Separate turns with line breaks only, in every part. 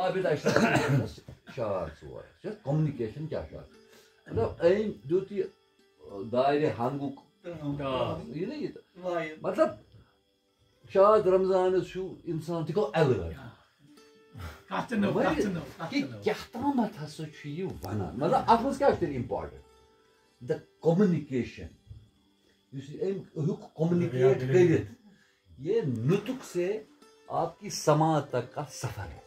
عابد شعار ژور کومنِکیشن کیٛاہ چھُ اَتھ مطلب أمۍ دیُت یہِ دارِ ہنٛگُک یہِ نا یہِ مطلب شاد رمضانَس چھُ اِنسان تہِ گوٚو ایلٲرٹ کیٛاہ تامَتھ ہسا چھُ یہِ وَنان مطلب اَتھ منٛز کیٛاہ چھُ تیٚلہِ اِمپاٹنٹ د کومنِکیشن یُس یہِ أمۍ ہیوٚک کومنِکیٹ کٔرِتھ یہ نطق سے آپ کی سماعت تک کا سفر ہے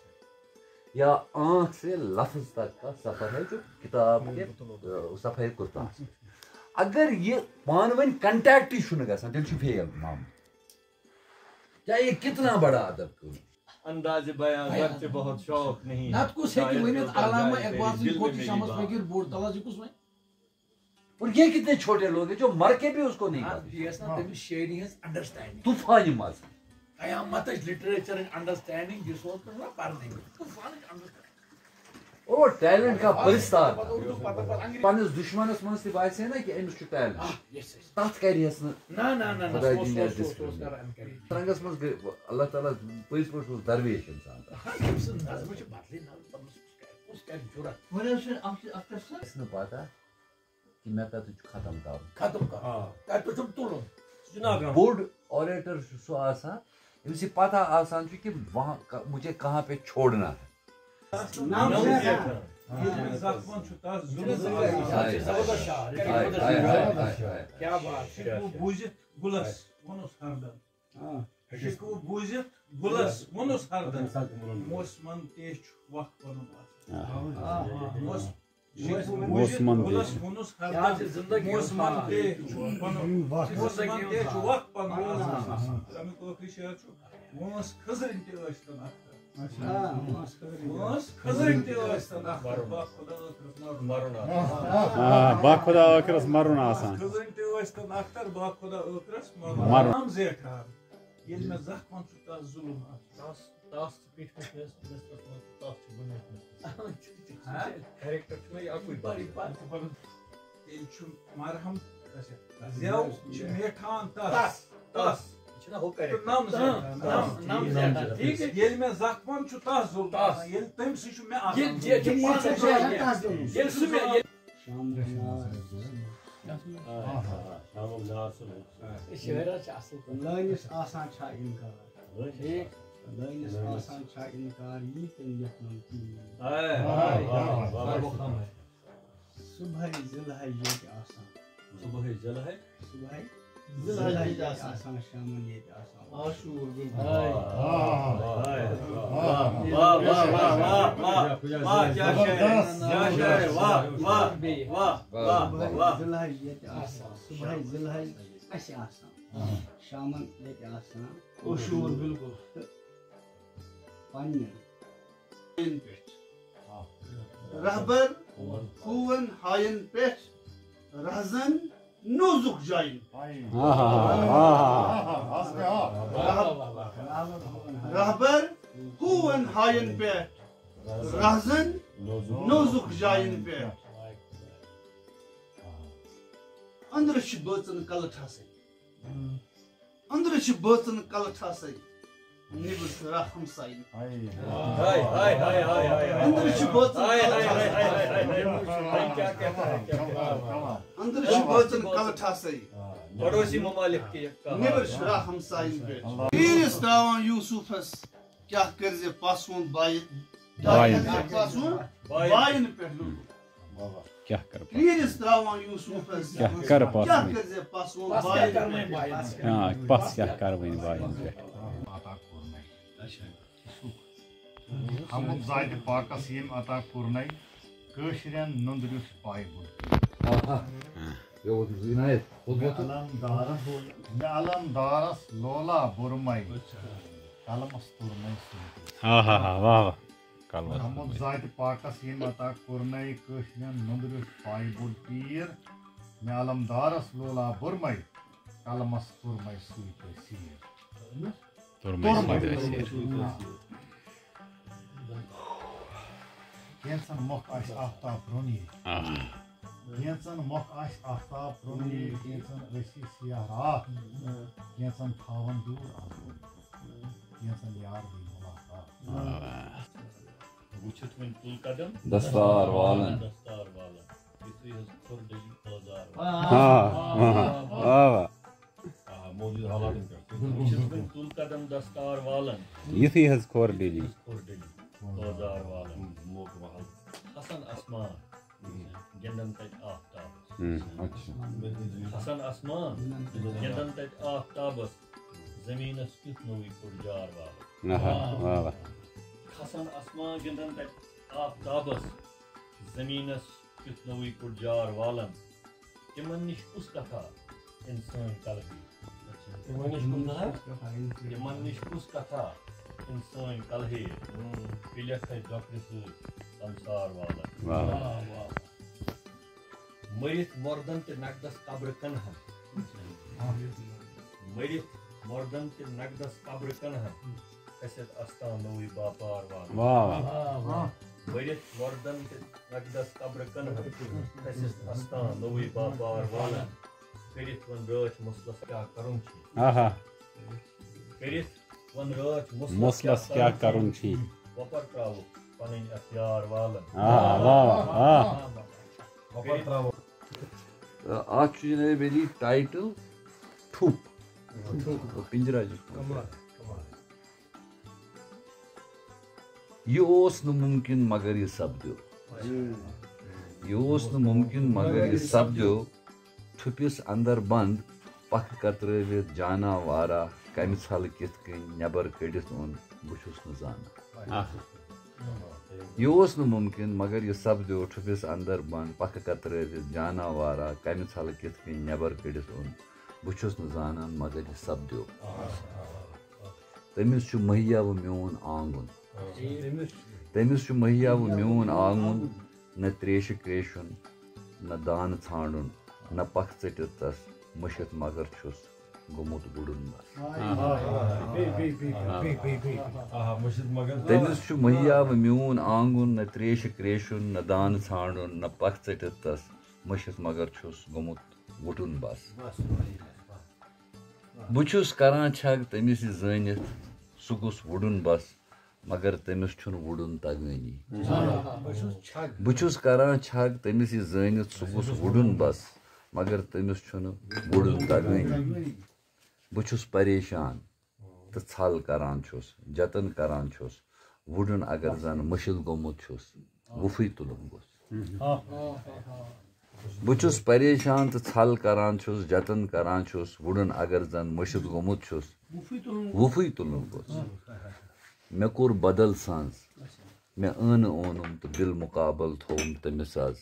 یا آنکھ سے لفظ تک کا سفر ہے جو کتاب کے صفحے قرطاس اگر یہ پانہٕ ؤنۍ کنٹیکٹ چھُنہٕ گژھان تیٚلہِ چھُ فیل معاملہٕ چاہے یہ کتنا بڑا ادب کیوں
انداز بیان گرچہ بہت شوق نہیں
نت کس ہے کہ ونت علامہ اقبال سے کوئی شمس فقیر بوڑ تلا جی کس وين
اور یہ کتنے چھوٹے لوگ ہیں جو مر کے بھی اس کو نہیں کرتے
یہ نا تم شیئرنگ ہز انڈرسٹینڈنگ
طوفانی مزہ
قیامت لٹریچر انڈرسٹینڈنگ جس وقت پر پڑھنے طوفان انڈرسٹینڈنگ
اور ٹیلنٹ کا پرستار پنس دشمنس من تہ باسے نا کہ امس ٹیلنٹ تک کریس ترنگس من اللہ تعالیٰ پز پہ درویش انسان پتہ کہ مے کتھ ختم کر بوڑ آریٹر سہ آسان یمس یہ پتہ آسان کہ وہاں مجھے کہاں پہ چھوڑنا ہے
کیا بات بوزت گلس ونس ہردن شکو بوزت گلس ونس ہردن موسمن تیش وقت پنن موسمن گلس ونس ہردن موسمن تیش وقت پنن امیک ٲخری شعر چھُ وٲنٛس کھٔزرٕنۍ تہِ ٲسۍتن اختر
با خدا ٲخرس مرُن آسان
کھٔزرٕنۍ تہِ ٲسۍتن اختر با خدا ٲخرس مرُن زیٹھان ییٚلہِ مےٚ زخمن چھُ تس ظُلم تیٚلہِ چھُ مرہم زٮ۪و چھِ میٹھان تس تس ییٚلہِ مےٚ زخمن چھُ تس ظُلم ییٚلہِ تٔمۍ سۭتۍ چھُ
لٲنِس آسان چھا اِنکار لٲنِس آسان چھا اِنکار یی تیٚلہِ لیکھنم صُبحٲے ذِلحج ییٚتہِ آسان
صبح ذلحج
صُبحٲے ذِلحج آسان شامن ییٚتہِ آسان عاشوٗر ذِلحج ییٚتہِ آسان صُبحٲے ذِلحج اَسہِ آسان شامن ییٚتہِ آسان عاشوٗر بِلکُل تہٕ پننٮ۪ن پٮ۪ٹھ رہبر ہوٗن ہاین پٮ۪ٹھ رہزن نوزُک جاین رہبر ہوٗن ہاین پٮ۪ٹھ رہزن نوزُک جاین پٮ۪ٹھ أنٛدرٕ چھِ بٲژن کلہٕ ٹھسٕے أنٛدرٕ چھِ بٲژن کلہٕ ٹھسٕے نیبر چھُ راہ ہمساین أنٛدرٕ چھِ بٲژن أنٛدرٕ چھِ بٲژن کلہٕ ٹھسٕے
پڑوسی ممالک کے
نیبر چھُ راہ ہمساین پٮ۪ٹھ تیٖرِس تراوان یوٗسُفس کیٛاہ کٔرۍ زِ پسوُن پسوُن باین پٮ۪ٹھ تیٖرِس تراوان یوٗسُفس کیٛاہ کٔرۍ زِ پسوُن باین
پس کیٛاہ کر وۄنۍ باین پٮ۪ٹھ
حمد ذاتہِ پاکس ییٚمۍ عطا کوٚرنَے کٲشرٮ۪ن نُندریُس پاے مےٚ علمدارس لولا بُرمے قلمس تُرمے حمد ذاتہِ پاکس ییٚمۍ عطا کوٚرنَے کٲشرٮ۪ن نُندریُس پاے بوٚڑ پیٖر مےٚ علمدارس لولا بُرمے قلمس تُرمے سۭتۍ سیٖر کینٛژن مۄکھ آسہِ آفتاب رونی کینٛژن مۄکھ آسہِ آفتاب رونی کینٛژن ٲسی سِیاہ راتھ کینٛژن تھاون دوٗر آسُن کینٛژن یار دی مُلاقات
وچھت ون تل قدم
دستار والن
دستار والن یتھے حظ کھور ڈلی بازار
موجود حالات
وچھت ون تل قدم دستار والن
یتھی حظ کھور ڈیلی
کھور ڈلی بازار والن حسن اسمان گندن تت آفتاب حسن اسمان گندن تت آفتابس زمینس کیُتھ نوٕے کوٚر جار والن حسن اسمان گندن تت آفتابس زمینس کیُتھ نوٕے کوٚر جار والن تمن نش کُس کتھا انسان کلہی تمن نش کُس کتھا انسان کلہی پِلیٚکھ تتہِ ڈۄکرِ سۭتۍ سنسار والن مرِتھ مردن تہِ نقدس قبرٕ کنہن مرِتھ مردن تہِ نقدس قبرٕ کنہن کھسِتھ استان نوٕے باپار والن مرِتھ مردن تہِ نقدس قبرٕ کنہن کھسِتھ استان نوٕے باپار والن کٔرِتھ وۄنۍ رٲچھ مسلس کیٛاہ کرُن چھُ کٔرِتھ وۄنۍ رٲچھ
مسلس کیٛاہ کرُن چھُ
وۄپر تراوُکھ پنٕنۍ اختیار والن
اتھ چھُ جناب علی ٹائٹل ٹھُپ پنجرا یہ اوس نہٕ ممکن مگر یہ سپدیو یہ اوس نہٕ ممکن مگر یہ سپدیو ٹھُپِس اندر بند پکھ کترٲوِتھ جانا وارا کمہِ ژھلہٕ کِتھ کٔنۍ نٮ۪بر کٔڑِتھ اوٚن بہٕ چھُس نہٕ زانان یہ اوس نہٕ ممکن مگر یہ سپدیو ٹھُپِس اندر بند پکھ کترٲوِتھ جانا وارا کمہِ ژھلہٕ کِتھ کٔنۍ نٮ۪بر کٔڑِتھ اوٚن بہٕ چھُس نہٕ زانان مگر یہ سپدیو تٔمِس چھُ مہیا وۄنۍ میون آنگُن تٔمِس چھُ مہیا وۄنۍ میون آنگُن نہ تریشہِ کرٛیشُن نہ دانہٕ ژھانڈُن نہ پکھ ژٔٹِتھ تس مٔشِتھ مگر چھُس گوٚمُت وُڈُن بس تٔمِس چھُ مہیا وۄنۍ میون آنگُن نہ تریشہِ کرٛیشُن نہ دانہٕ ژھانڈُن نہ پکھ ژٔٹِتھ تس مٔشِتھ مگر چھُس گوٚمُت وُڈُن بس بہٕ چھُس کران چھگ تٔمِس یہِ زٲنِتھ سُہ گوٚژھ وُڈُن بس مگر تٔمِس چھُنہٕ وُڈُن تگٲنی بہٕ چھُس کران چھگ تٔمِس یہِ زٲنِتھ سُہ گوٚژھ وُڈُن بس مگر تٔمِس چھُنہٕ وُڈُن تگٲنی بہٕ چھُس پریشان تہٕ ژھل کران چھُس جتن کران چھُس وُڈُن اگر زن مٔشِد گوٚمُت چھُس وُپھٕے تُلُن گوٚژھ بہٕ چھُس پریشان تہٕ ژھل کران چھُس جتن کران چھُس وُڈُن اگر زن مٔشِد گوٚمُت چھُس وُپھٕے تُلُن گوٚژھ مےٚ کوٚر بدل سنٛز مےٚ ٲنہٕ اونُم تہٕ بالمُقابل تھوٚوُم تٔمِس آز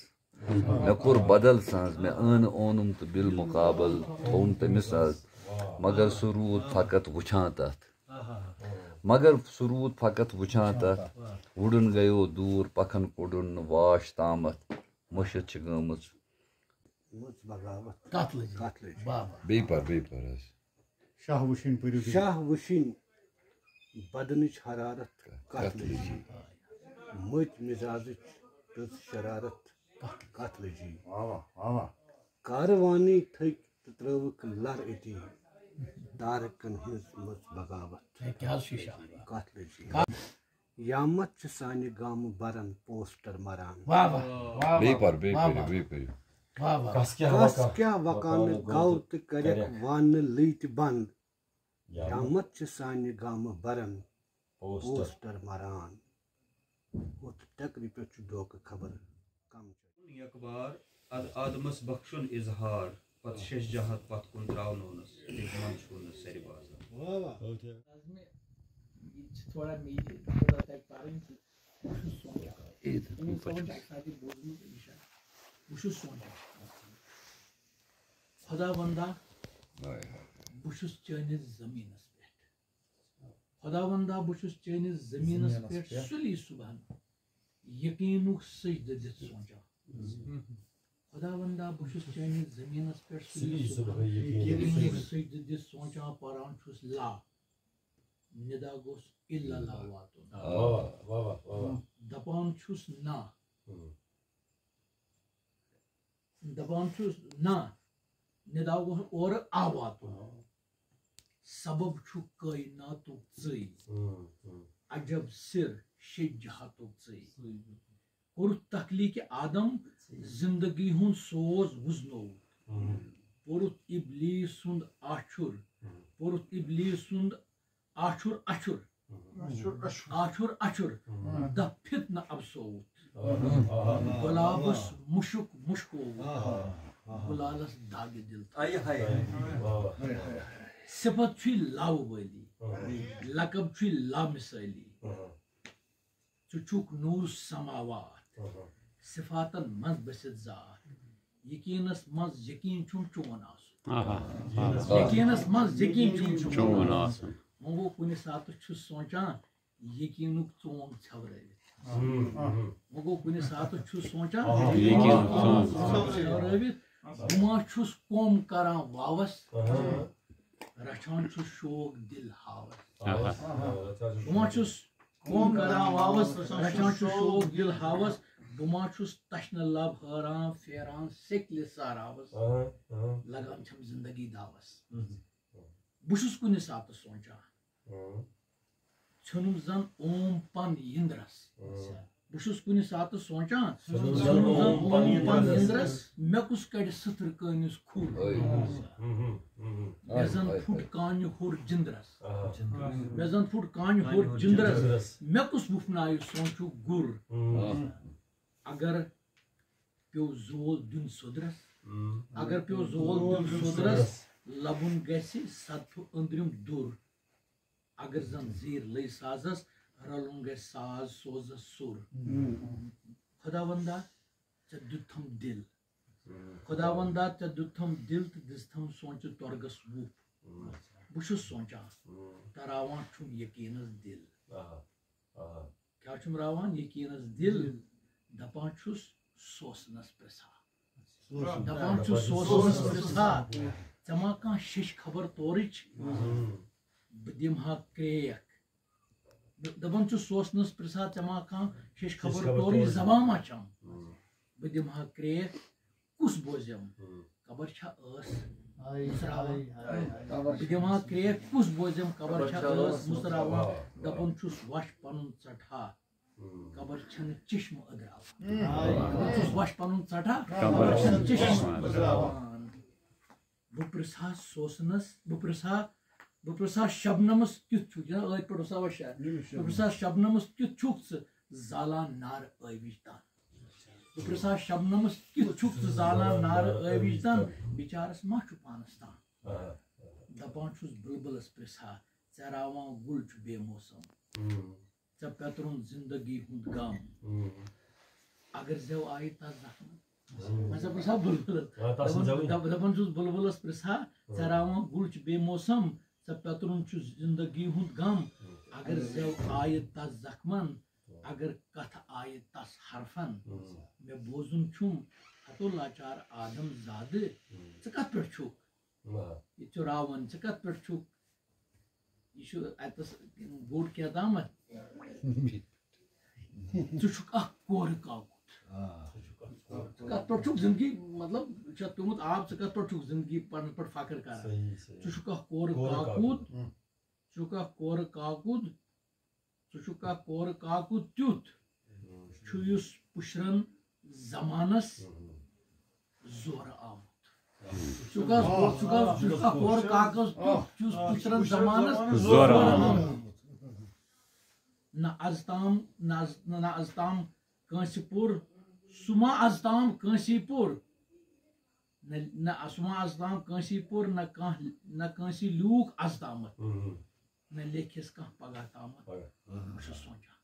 مےٚ کوٚر بدل سنٛز مےٚ ٲنہٕ اونُم تہٕ بالمُقابل تھوٚوُم تٔمِس آز مگر سُہ روٗد فقط وٕچھان تتھ وُڈُن گٔیو دوٗر پکھن کوٚڑُن نہٕ واش تامتھ مٔشِد چھِ گٔمٕژ
شاہ وٕچھِنۍ پٔرِو
شاہ وٕچھِنۍ بدنٕچ حرارت کتھ لٔجی مٔتۍ مزاجٕچ تٔژ شرارت کتھ لٔجی کاروانی تھٔکۍ تہٕ ترٲوٕکھ لر أتی تارکن ہٕنٛز مٔژ بغاوت کتھ لٔجی یامت چھِ سانہِ گامہٕ برن پوسٹر مران کس کیٛاہ وکانہٕ گوٚو تہٕ کریکھ وانہٕ لٔٹۍ بنٛد یامت چھِ سانہِ گامہٕ برن پوسٹر مران ہُتھ ٹکرِ پٮ۪ٹھ چھُ ڈوکہٕ خبر کم
اخبار اد آدمس بخشُن اظہار پتہٕ شش جہت پتھ کُن تراونونس من چھُنہٕ سرِ بازار
تھوڑا میٖٹھی تۄہہِ پَرٕنۍ تہٕ بہٕ چھُس سونچان خۄدا وندا بہٕ چھُس چٲنِس زٔمیٖنس پٮ۪ٹھ خۄدا وندا بہٕ چھُس چٲنِس زٔمیٖنس پٮ۪ٹھ سُلی صبحن یقیٖنُک سجدٕ دِتھ سونچان خۄدا وندا بہٕ چھُس چٲنِس زٔمیٖنس پٮ۪ٹھ سُلی صبحن یقیٖنُک سجدٕ دِتھ سونچان پران چھُس لا ندا گوٚژھ اِلّا واتُن دپان چھُس نہ ندا گوٚژھ اورٕ آ واتُن سبب چھُ کٲیناتُک ژٕے عجب سِر جہاتو ژے کور تخلیق آدم زندگی ہند سوز وزنو پورت ابلیس سند آچھر پورت ابلیس سند آچھر اچھر آچھر اچھر دہ فتنہ افسوت گلابس مشک مشکو گلالس داغ دل صفت چھ لاو والی لقب چھ لامثالی ژھک نور سماوات صفاتن مز بسط ذات یقینس مز یقین چھم چون آسن یقینس مز یقین چھم چون آسن وہ کُنہِ ساتہٕ چھُس سونچان یقینُک ژونگ ژھیوٕرٲوِتھ وہ کُنہِ ساتہٕ چھُس سونچان یقینُک ژونگ ژھیوٕرٲوِتھ بہٕ ما چھُس کوٚم کران واوس رچھان چھُس شوق دل ہاوس بہٕ ما چھُس کوٚم کران واوس رچھان چھُس شوق دل ہاوس بہٕ ما چھُس تشنہٕ لب حٲران پھیران سیٚکلہِ سہراوس لگان چھم زندگی داوس بہٕ چھُس کُنہِ ساتہٕ سونچان ژھنُم زن اوم پن یندرس بہٕ چھُس کُنہِ ساتہٕ سونچان ژھنُم زن اوم پن یندرس مےٚ کُس کڑِ سٕتھر کٲنِس کھُر مےٚ زن پھُٹ کانہِ ہُر جندرس مےٚ زن پھُٹ کانہِ ہُر جندرس مےٚ کُس وُپھنایہِ سونچُک گُر اگر پیو زول دیُن سودرس اگر پیو زول دیُن سودرس لبُن گژھِ صدفہٕ أنٛدرِم دوٚر اگر زن زیٖر لٔے سازس رلُن گژھِ ساز سوزس سُر خۄدا وندا ژےٚ دیُتتھم دل خۄدا وندا ژےٚ دیُتتھم دل تہٕ دِژتھم سونچہِ تۄرگس وُپھ بہٕ چھُس سونچان تراوان چھُم یقیٖنس دل کیٛاہ چھُم راوان یقیٖنس دل دپان چھُس سوسنس پرژھا دپان چھُس سوسنس پرژھا ژےٚ ما کانٛہہ شیٚش خبر تورٕچ بہٕ دِمہٕ ہا کرٛیکھ دپان چھُس سوسنس پرژھا ژےٚ ما کانٛہہ شیٚش خبر تورٕچ زبان ما چھم بہٕ دِمہٕ ہا کرٛیکھ کُس بوزیم خبر چھا ٲس مُژراوان بہٕ دِمہٕ ہا کرٛیکھ کُس بوزیم خبر چھا ٲس مُژراوان دپان چھُس وش پنُن ژٹہا خبر چھنہٕ چشمہٕ أدراوان دپان چھُس وش پنُن ژٹہا خبر چھنہٕ چشمہٕ أدراوان بہٕ پرژھا سوسنس بہٕ پرژھا شبنمس کیُتھ چھُکھ ٲدۍ پٲٹھۍ اوسا وشار بہٕ پرژھا شبنمس کیُتھ چھُکھ ژٕ زالان نارٕ ٲوِج تن بہٕ پرژھا شبنمس کیُتھ چھُکھ ژٕ زالان نارٕ ٲوِج تن بِچارس ما چھُ پانس تان دپان چھُس بُلبُلس پرژھا ژےٚ راوان گُل چھُ بے موسم ژےٚ پیترُن زندگی ہُنٛد غم اگر زٮ۪و آیہِ تتھ زخمن وۄنۍ پرژھا بُلبُلس دپان چھُس بُلبُلس پرژھا ژےٚ راوان گُل چھُ بے موسم ژےٚ پیترُن چھُ زندگی ہُنٛد غم اگر زٮ۪و آیہِ تس زخمن اگر کتھ آیہِ تس حرفن مےٚ بوزُن چھُم ہتو لاچار آدم زادٕ ژٕ کتھ پٮ۪ٹھ چھُکھ یہِ چھُ راوان ژٕ کتھ پٮ۪ٹھ چھُکھ یہِ چھُ اتس بوٚڑ کینٛہہ تامتھ ژٕ چھُکھ اکھ کورٕ کاکُد ژٕ کتھ پٮ۪ٹھ چھُکھ زندگی مطلب چھُ پیومُت آب ژٕ کتھ پٮ۪ٹھ چھُکھ زندگی پننس پٮ۪ٹھ فخر کران ژٕ چھُکھ اکھ کورٕ کاکُد ژٕ چھُکھ اکھ کورٕ کاکُد ژٕ چھُکھ اکھ کورٕ کاکُد تیُتھ چھُ یُس پُشرن زمانس زورٕ آمُت چھُکھ اکھ کورٕ کاکُد تیُتھ چھُ یُس پُشرن زمانس زورٕ آمُت نہ از تام کٲنٛسہِ پوٚر سُہ ما از تام کٲنٛسی پوٚر نہ سُہ ما از تام کٲنٛسی پوٚر نہ کٲنٛسی لیوٗکھ از تامتھ نہ لیکھِس کانٛہہ پگاہ تامتھ بہٕ چھُس سونچان